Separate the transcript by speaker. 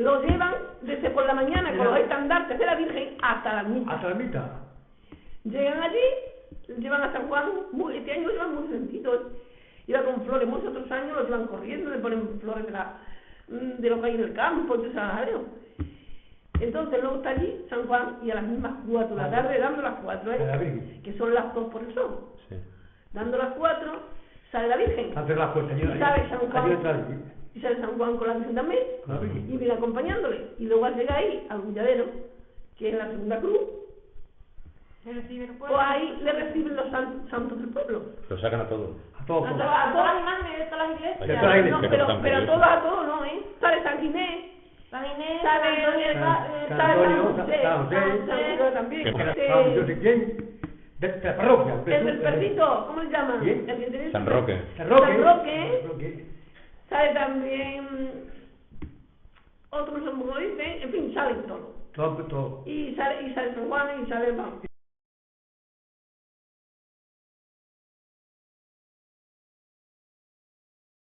Speaker 1: lo llevan desde por la mañana con los estandartes de la Virgen hasta la ermita.
Speaker 2: Hasta la ermita.
Speaker 1: Llegan allí, llevan a San Juan, este año lo llevan muy sentido, iba con flores, muchos otros años lo llevan corriendo, le ponen flores de lo que hay en el campo, de jaleo. Entonces luego está allí San Juan y a las mismas 4 de la tarde, dando las 4, que son las 2 por el sol. Sí. Dando las 4, sale la Virgen.
Speaker 2: Hacer la puerta,
Speaker 1: y sale San Juan. Y sale San Juan con la Virgen también, y viene acompañándole. Y luego al llegar ahí, al Bulladero, que es la segunda cruz, pues ahí le reciben los santos del pueblo.
Speaker 3: Lo sacan a todos.
Speaker 1: A todas las imágenes de todas las iglesias. No, pero a todos no, ¿eh? Sale San Ginés. San Inés, San José también.
Speaker 2: Yo sé quién. De la parroquia.
Speaker 1: El del perrito, ¿cómo se llama?
Speaker 3: San Roque.
Speaker 1: San Roque. Sale también otros, como dicen, en fin, salen todos.
Speaker 2: Todo.
Speaker 1: Y sale San Juan y sale